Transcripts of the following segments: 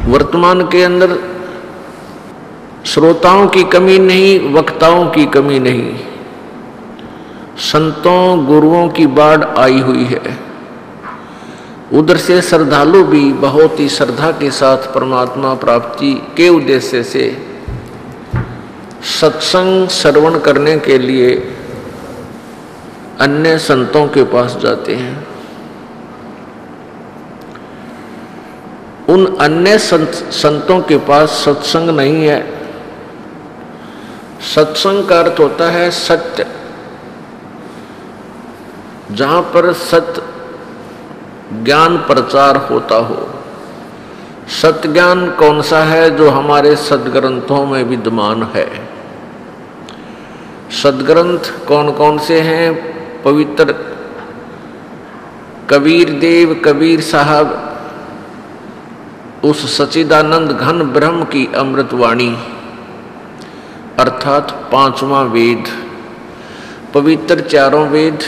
वर्तमान के अंदर श्रोताओं की कमी नहीं, वक्ताओं की कमी नहीं, संतों गुरुओं की बाढ़ आई हुई है। उधर से श्रद्धालु भी बहुत ही श्रद्धा के साथ परमात्मा प्राप्ति के उद्देश्य से सत्संग श्रवण करने के लिए अन्य संतों के पास जाते हैं। उन अन्य संतों के पास सत्संग नहीं है। सत्संग का अर्थ होता है सत्य, जहां पर सत्य ज्ञान प्रचार होता हो। सत्य ज्ञान कौन सा है? जो हमारे सदग्रंथों में विद्यमान है। सदग्रंथ कौन कौन से हैं? पवित्र कबीर देव कबीर साहब उस सच्चिदानंद घन ब्रह्म की अमृतवाणी अर्थात पांचवा वेद, पवित्र चारों वेद,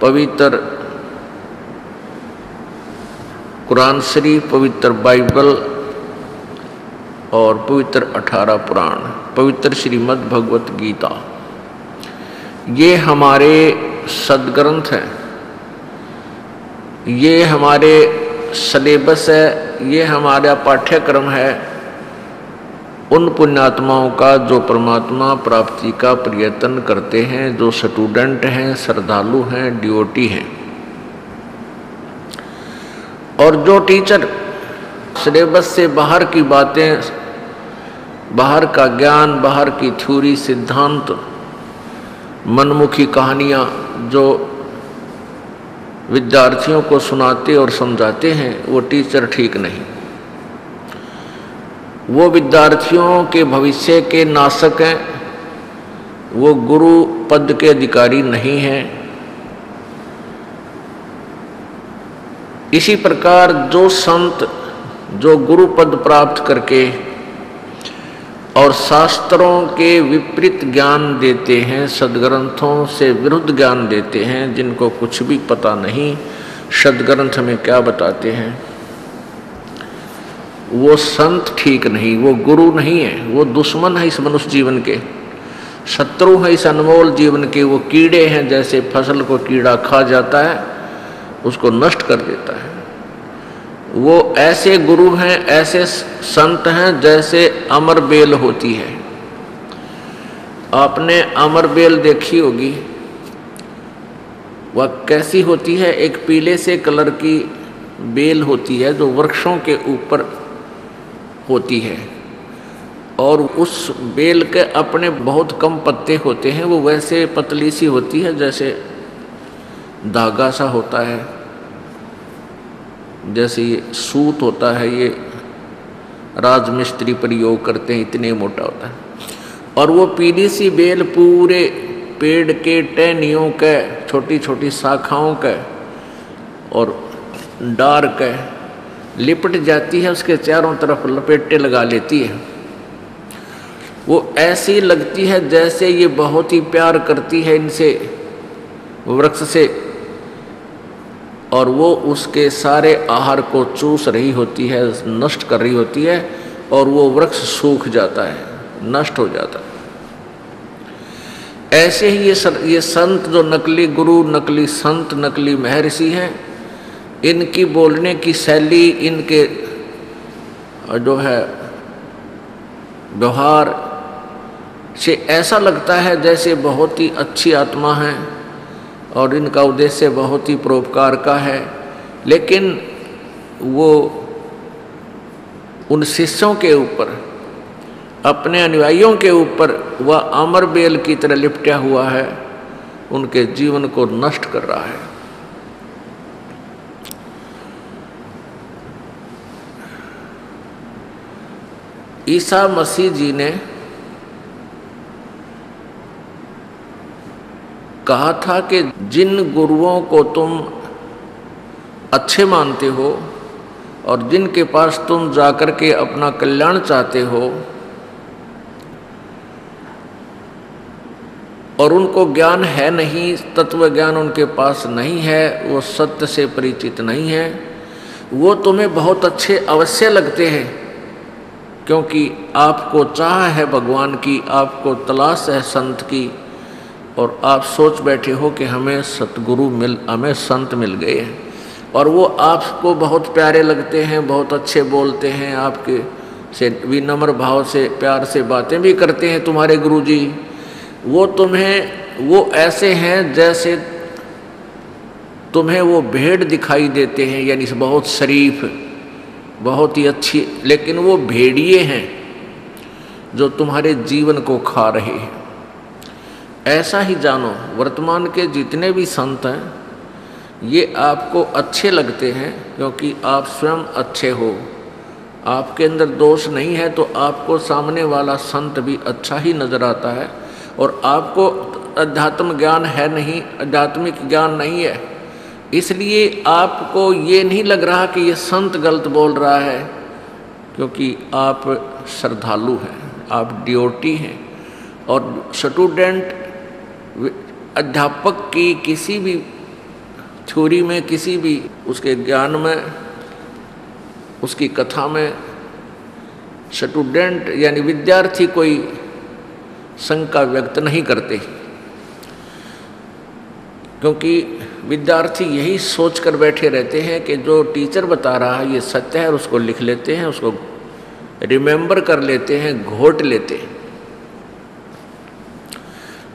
पवित्र कुरान शरीफ, पवित्र बाइबल और पवित्र 18 पुराण, पवित्र श्रीमद् भगवत गीता, ये हमारे सदग्रंथ हैं। ये हमारे सिलेबस है, ये हमारा पाठ्यक्रम है उन पुण्यात्माओं का जो परमात्मा प्राप्ति का प्रयत्न करते हैं, जो स्टूडेंट हैं, श्रद्धालु हैं, डिवोटी हैं। और जो टीचर सिलेबस से बाहर की बातें, बाहर का ज्ञान, बाहर की थ्योरी, सिद्धांत, मनमुखी कहानियाँ जो विद्यार्थियों को सुनाते और समझाते हैं, वो टीचर ठीक नहीं। वो विद्यार्थियों के भविष्य के नाशक हैं, वो गुरु पद के अधिकारी नहीं हैं। इसी प्रकार जो संत जो गुरु पद प्राप्त करके और शास्त्रों के विपरीत ज्ञान देते हैं, सदग्रंथों से विरुद्ध ज्ञान देते हैं, जिनको कुछ भी पता नहीं सदग्रंथ में क्या बताते हैं, वो संत ठीक नहीं, वो गुरु नहीं है। वो दुश्मन है इस मनुष्य जीवन के, शत्रु है इस अनमोल जीवन के। वो कीड़े हैं, जैसे फसल को कीड़ा खा जाता है, उसको नष्ट कर देता है। वो ऐसे गुरु हैं, ऐसे संत हैं जैसे अमर बेल होती है। आपने अमर बेल देखी होगी, वह कैसी होती है? एक पीले से कलर की बेल होती है जो वृक्षों के ऊपर होती है, और उस बेल के अपने बहुत कम पत्ते होते हैं। वो वैसे पतली सी होती है जैसे धागा सा होता है, जैसे ये सूत होता है, ये राजमिस्त्री प्रयोग करते हैं, इतने मोटा होता है। और वो पीली सी बेल पूरे पेड़ के टहनियों के, छोटी छोटी शाखाओं के और डार के लिपट जाती है, उसके चारों तरफ लपेटे लगा लेती है। वो ऐसी लगती है जैसे ये बहुत ही प्यार करती है इनसे, वृक्ष से, और वो उसके सारे आहार को चूस रही होती है, नष्ट कर रही होती है, और वो वृक्ष सूख जाता है, नष्ट हो जाता है। ऐसे ही ये संत जो नकली गुरु, नकली संत, नकली महर्षि हैं, इनकी बोलने की शैली, इनके जो है व्यवहार से ऐसा लगता है जैसे बहुत ही अच्छी आत्मा है और इनका उद्देश्य बहुत ही परोपकार का है। लेकिन वो उन शिष्यों के ऊपर, अपने अनुयायियों के ऊपर वह अमर बेल की तरह लिपटा हुआ है, उनके जीवन को नष्ट कर रहा है। ईसा मसीह जी ने कहा था कि जिन गुरुओं को तुम अच्छे मानते हो और जिनके पास तुम जाकर के अपना कल्याण चाहते हो और उनको ज्ञान है नहीं, तत्व ज्ञान उनके पास नहीं है, वो सत्य से परिचित नहीं है, वो तुम्हें बहुत अच्छे अवश्य लगते हैं, क्योंकि आपको चाह है भगवान की, आपको तलाश है संत की, और आप सोच बैठे हो कि हमें हमें संत मिल गए हैं, और वो आपको बहुत प्यारे लगते हैं, बहुत अच्छे बोलते हैं, आपके से विनम्र भाव से प्यार से बातें भी करते हैं तुम्हारे गुरुजी। वो वो ऐसे हैं जैसे तुम्हें वो भेड़ दिखाई देते हैं, यानी बहुत शरीफ, बहुत ही अच्छी, लेकिन वो भेड़िए हैं जो तुम्हारे जीवन को खा रहे हैं। ऐसा ही जानो, वर्तमान के जितने भी संत हैं ये आपको अच्छे लगते हैं क्योंकि आप स्वयं अच्छे हो, आपके अंदर दोष नहीं है, तो आपको सामने वाला संत भी अच्छा ही नजर आता है। और आपको अध्यात्म ज्ञान है नहीं, आध्यात्मिक ज्ञान नहीं है, इसलिए आपको ये नहीं लग रहा कि ये संत गलत बोल रहा है, क्योंकि आप श्रद्धालु हैं, आप डिवोटी हैं। और स्टूडेंट अध्यापक की किसी भी थ्योरी में, किसी भी उसके ज्ञान में, उसकी कथा में स्टूडेंट यानी विद्यार्थी कोई शंका व्यक्त नहीं करते, क्योंकि विद्यार्थी यही सोच कर बैठे रहते हैं कि जो टीचर बता रहा है ये सत्य है, और उसको लिख लेते हैं, उसको रिमेंबर कर लेते हैं, घोट लेते हैं।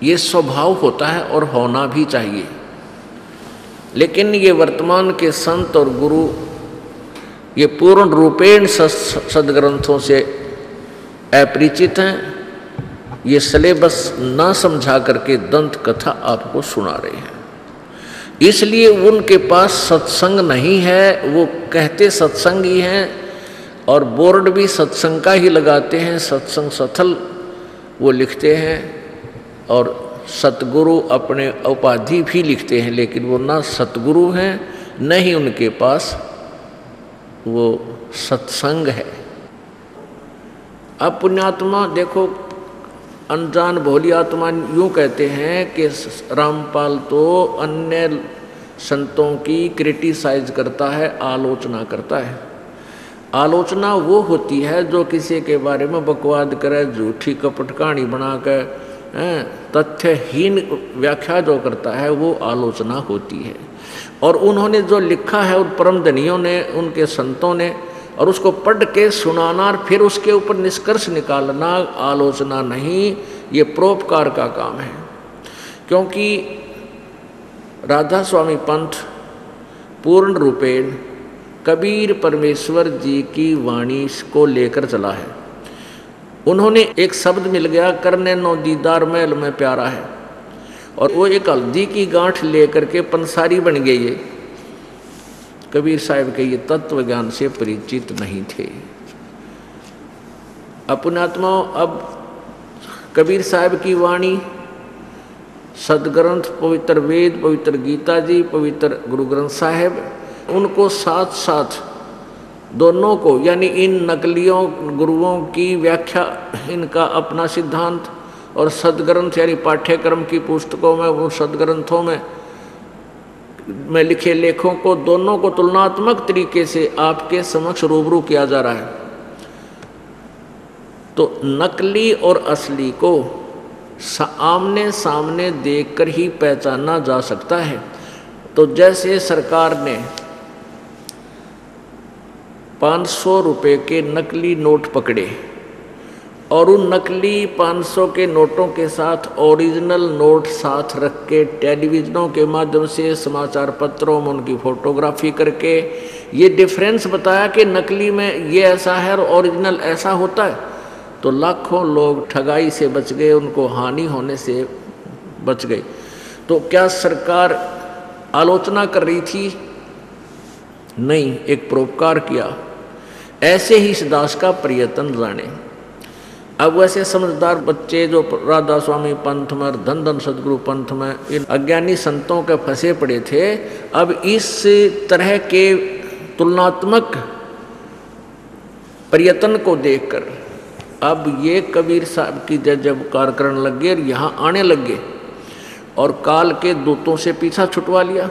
ये स्वभाव होता है और होना भी चाहिए। लेकिन ये वर्तमान के संत और गुरु ये पूर्ण रूपेण सदग्रंथों से अपरिचित हैं, ये सिलेबस ना समझा करके दंत कथा आपको सुना रहे हैं, इसलिए उनके पास सत्संग नहीं है। वो कहते सत्संग ही हैं और बोर्ड भी सत्संग का ही लगाते हैं, सत्संग सथल वो लिखते हैं, और सतगुरु अपने उपाधि भी लिखते हैं, लेकिन वो ना सतगुरु हैं न ही उनके पास वो सत्संग है। अब पुण्यात्मा देखो, अनजान भोली आत्मा यूँ कहते हैं कि रामपाल तो अन्य संतों की क्रिटिसाइज करता है, आलोचना करता है। आलोचना वो होती है जो किसी के बारे में बकवाद करे, झूठी कपट कहानी बना कर तथ्यहीन व्याख्या जो करता है, वो आलोचना होती है। और उन्होंने जो लिखा है उन परम धनियों ने, उनके संतों ने, और उसको पढ़ के सुनाना और फिर उसके ऊपर निष्कर्ष निकालना आलोचना नहीं, ये परोपकार का काम है। क्योंकि राधा स्वामी पंथ पूर्ण रूपेण कबीर परमेश्वर जी की वाणी को लेकर चला है। उन्होंने एक शब्द मिल गया, करने नो दीदार महल में प्यारा है, और वो एक हल्दी की गांठ लेकर के पंसारी बन गई है। कबीर साहब के ये तत्व ज्ञान से परिचित नहीं थे। अपनात्माओं, अब कबीर साहब की वाणी, सदग्रंथ, पवित्र वेद, पवित्र गीता जी, पवित्र गुरु ग्रंथ साहिब, उनको साथ साथ दोनों को, यानी इन नकलियों गुरुओं की व्याख्या, इनका अपना सिद्धांत, और सदग्रंथ यानी पाठ्यक्रम की पुस्तकों में, वो सदग्रंथों में लिखे लेखों को, दोनों को तुलनात्मक तरीके से आपके समक्ष रूबरू किया जा रहा है। तो नकली और असली को आमने सामने देखकर ही पहचाना जा सकता है। तो जैसे सरकार ने 500 रुपये के नकली नोट पकड़े और उन नकली 500 के नोटों के साथ ओरिजिनल नोट साथ रख के टेलीविज़नों के माध्यम से, समाचार पत्रों में उनकी फोटोग्राफी करके ये डिफरेंस बताया कि नकली में ये ऐसा है और ओरिजिनल ऐसा होता है, तो लाखों लोग ठगाई से बच गए, उनको हानि होने से बच गए। तो क्या सरकार आलोचना कर रही थी? नहीं, एक परोपकार किया। ऐसे ही इस दास का प्रयत्न जाने। अब वैसे समझदार बच्चे जो राधा स्वामी पंथ में, धन धन सदगुरु पंथ में, इन अज्ञानी संतों के फंसे पड़े थे, अब इस तरह के तुलनात्मक प्रयत्न को देखकर अब ये कबीर साहब की जय जयकार करने लग गए और यहाँ आने लग गए और काल के दूतों से पीछा छुटवा लिया।